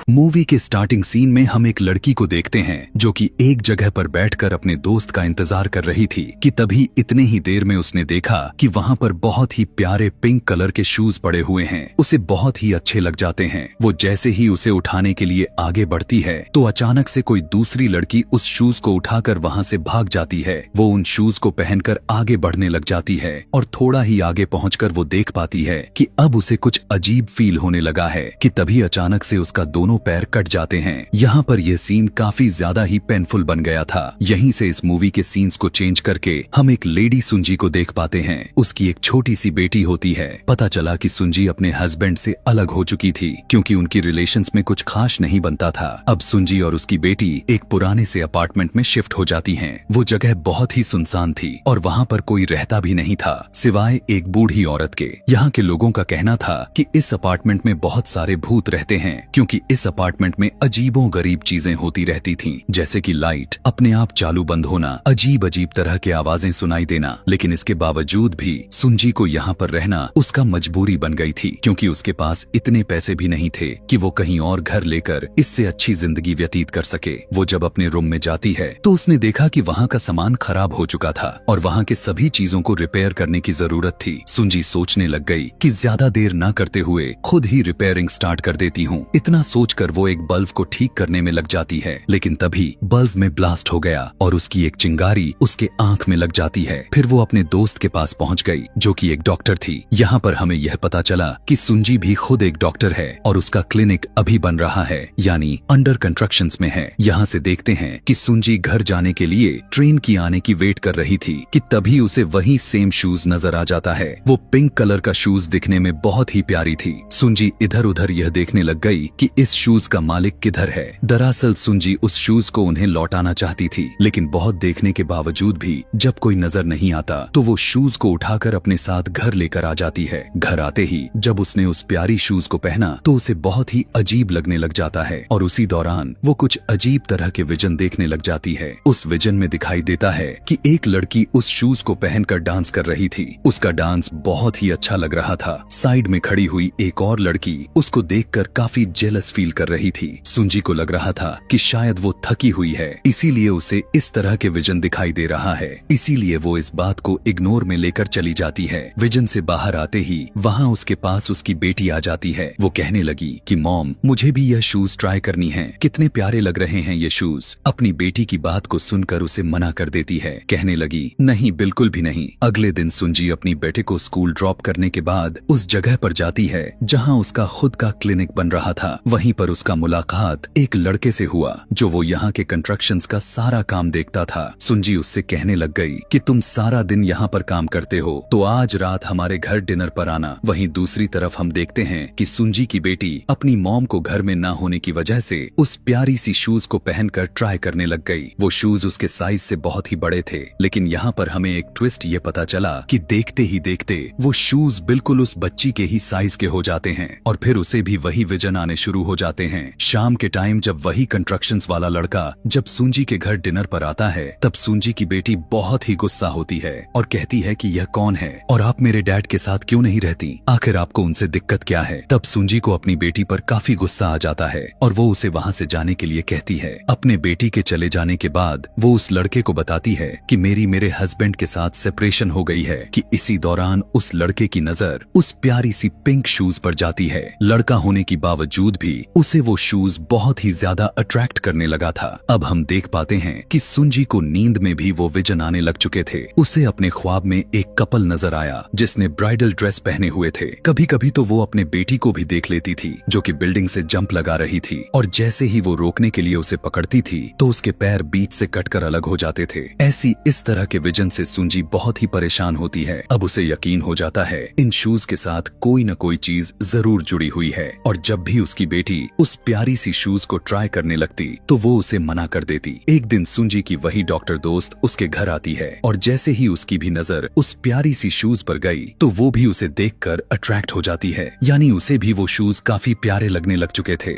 Movie के starting scene में हम एक लड़की को देखते हैं जो कि एक जगह पर बैठकर अपने दोस्त का इंतजार कर रही थी कि तभी इतने ही देर में उसने देखा कि वहाँ पर बहुत ही प्यारे पिंक कलर के शूज पड़े हुए हैं। उसे बहुत ही अच्छे लग जाते हैं। वो जैसे ही उसे उठाने के लिए आगे बढ़ती है तो अचानक से कोई दूसरी लड़की उस शूज को उठाकर वहाँ से भाग जाती है। वो उन शूज को पहनकर आगे बढ़ने लग जाती है और थोड़ा ही आगे पहुंचकर वो देख पाती है कि अब उसे कुछ अजीब फील होने लगा है कि तभी अचानक से उसका दोनों पैर कट जाते हैं। यहाँ पर यह सीन काफी ज्यादा ही पेनफुल बन गया था। यहीं से इस मूवी के सीन्स को चेंज करके हम एक लेडी सुंजी को देख पाते हैं। उसकी एक छोटी सी बेटी होती है। पता चला कि सुंजी अपने हस्बैंड से अलग हो चुकी थी क्योंकि उनकी रिलेशंस में कुछ खास नहीं बनता था। अब सुंजी और उसकी बेटी एक पुराने से अपार्टमेंट में शिफ्ट हो जाती हैं। वो जगह बहुत ही सुनसान थी और वहाँ पर कोई रहता भी नहीं था सिवाय एक बूढ़ी औरत के। यहाँ के लोगों का कहना था कि इस अपार्टमेंट में बहुत सारे भूत रहते हैं क्योंकि इस अपार्टमेंट में अजीबो गरीब चीजें होती रहती थीं, जैसे कि लाइट अपने आप चालू बंद होना, अजीब अजीब तरह के आवाजें सुनाई देना। लेकिन इसके बावजूद भी सुंजी को यहाँ पर रहना उसका मजबूरी बन गई थी क्योंकि उसके पास इतने पैसे भी नहीं थे कि वो कहीं और घर लेकर इससे अच्छी जिंदगी व्यतीत कर सके। वो जब अपने रूम में जाती है तो उसने देखा कि वहाँ का सामान खराब हो चुका था और वहाँ के सभी चीजों को रिपेयर करने की जरूरत थी। सुंजी सोचने लग गई कि ज्यादा देर न करते हुए खुद ही रिपेयरिंग स्टार्ट कर देती हूँ। इतना सोचकर वो एक बल्ब को ठीक करने में लग जाती है, लेकिन तभी बल्ब में ब्लास्ट हो गया और उसकी एक चिंगारी उसके आंख में लग जाती है। फिर वो अपने दोस्त के पास पहुंच गई जो कि एक डॉक्टर थी। यहाँ पर हमें यह पता चला कि सुंजी भी खुद एक डॉक्टर है और उसका क्लिनिक अभी बन रहा है, यानी अंडर कंस्ट्रक्शंस में है। यहाँ से देखते हैं कि सुंजी घर जाने के लिए ट्रेन की आने की वेट कर रही थी कि तभी उसे वही सेम शूज नजर आ जाता है। वो पिंक कलर का शूज दिखने में बहुत ही प्यारी थी। सुंजी इधर उधर यह देखने लग गई कि इस शूज का मालिक किधर है। दरअसल सुंजी उस शूज को उन्हें लौटाना चाहती थी, लेकिन बहुत देखने के बावजूद भी जब कोई नजर नहीं आता तो वो शूज को उठाकर अपने साथ घर लेकर आ जाती है। घर आते ही जब उसने उस प्यारी शूज को पहना तो उसे बहुत ही अजीब लगने लग जाता है और उसी दौरान वो कुछ अजीब तरह के विजन देखने लग जाती है। उस विजन में दिखाई देता है कि एक लड़की उस शूज को पहनकर डांस कर रही थी। उसका डांस बहुत ही अच्छा लग रहा था। साइड में खड़ी हुई एक और लड़की उसको देखकर काफी जेलस फील कर रही थी। सुंजी को लग रहा था कि शायद वो थकी हुई है, इसीलिए उसे इस तरह के विजन दिखाई दे रहा है। इसीलिए वो इस बात को इग्नोर में लेकर चली जाती है। विजन से बाहर आते ही वहाँ उसके पास उसकी बेटी आ जाती है। वो कहने लगी कि मॉम, मुझे भी यह शूज ट्राई करनी है, कितने प्यारे लग रहे हैं ये शूज। अपनी बेटी की बात को सुनकर उसे मना कर देती है। कहने लगी नहीं, बिल्कुल भी नहीं। अगले दिन सुंजी अपनी बेटे को स्कूल ड्रॉप करने के बाद उस जगह पर जाती है जहाँ उसका खुद का क्लिनिक बन रहा था। वहीं पर उसका मुलाकात एक लड़के से हुआ जो वो यहाँ के कंस्ट्रक्शंस का सारा काम देखता था। सुंजी उससे कहने लग गई कि तुम सारा दिन यहाँ पर काम करते हो तो आज रात हमारे घर डिनर पर आना। वहीं दूसरी तरफ हम देखते हैं कि सुंजी की बेटी अपनी मॉम को घर में ना होने की वजह से उस प्यारी सी शूज को पहनकर ट्राई करने लग गई। वो शूज उसके साइज से बहुत ही बड़े थे, लेकिन यहाँ पर हमें एक ट्विस्ट ये पता चला कि देखते ही देखते वो शूज बिल्कुल उस बच्ची के ही साइज के हो जाते हैं और फिर उसे भी वही विजन आने शुरू हो जाते हैं। शाम के टाइम जब वही कंस्ट्रक्शंस वाला लड़का जब सुंजी के घर डिनर पर आता है तब सुंजी की बेटी बहुत ही गुस्सा होती है और कहती है कि यह कौन है और आप मेरे डैड के साथ क्यों नहीं रहती, आखिर आपको उनसे दिक्कत क्या है। तब सुंजी को अपनी बेटी पर काफी गुस्सा आ जाता है और वो उसे वहाँ से जाने के लिए कहती है। अपने बेटी के चले जाने के बाद वो उस लड़के को बताती है कि मेरे हस्बैंड के साथ सेपरेशन हो गई है कि इसी दौरान उस लड़के की नजर उस प्यारी सी पिंक शूज पर जाती है। लड़का होने की बावजूद भी उसे वो शूज बहुत ही ज्यादा अट्रैक्ट करने लगा था। अब हम देख पाते हैं कि सुंजी को नींद में भी वो विजन आने लग चुके थे। उसे अपने ख्वाब में एक कपल नजर आया जिसने ब्राइडल ड्रेस पहने हुए थे। कभी कभी तो वो अपने बेटी को भी देख लेती थी जो कि बिल्डिंग से जंप लगा रही थी और जैसे ही वो रोकने के लिए उसे पकड़ती थी तो उसके पैर बीच से कटकर अलग हो जाते थे। ऐसी इस तरह के विजन से सुंजी बहुत ही परेशान होती है। अब उसे यकीन हो जाता है इन शूज के साथ कोई न कोई चीज जरूर जुड़ी हुई है और जब भी उसकी बेटी उस प्यारी सी शूज को ट्राई करने लगती तो वो उसे मना कर देती। एक दिन सुंजी की वही डॉक्टर दोस्त उसके घर आती है और जैसे ही उसकी भी नजर उस प्यारी सी शूज पर गई तो वो भी उसे देखकर अट्रैक्ट हो जाती है, यानी उसे भी वो शूज काफी प्यारे लगने लग चुके थे।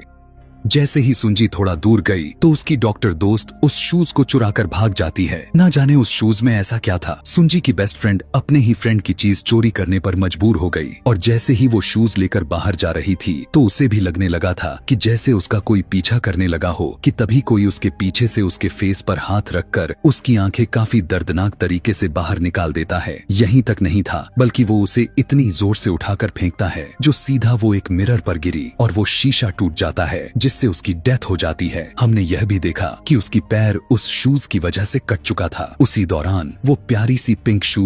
जैसे ही सुंजी थोड़ा दूर गई तो उसकी डॉक्टर दोस्त उस शूज को चुराकर भाग जाती है। ना जाने उस शूज में ऐसा क्या था। सुंजी की बेस्ट फ्रेंड अपने ही फ्रेंड की चीज चोरी करने पर मजबूर हो गई और जैसे ही वो शूज लेकर बाहर जा रही थी तो उसे भी लगने लगा था कि जैसे उसका कोई पीछा करने लगा हो कि तभी कोई उसके पीछे से उसके फेस पर हाथ रखकर उसकी आंखें काफी दर्दनाक तरीके से बाहर निकाल देता है। यहीं तक नहीं था बल्कि वो उसे इतनी जोर से उठाकर फेंकता है जो सीधा वो एक मिरर पर गिरी और वो शीशा टूट जाता है जिससे उसकी डेथ हो जाती है। हमने यह भी देखा कि उसकी पैर उस शूज की वजह से कट चुका था। उसी दौरान वो प्यारी सी पिंक शूज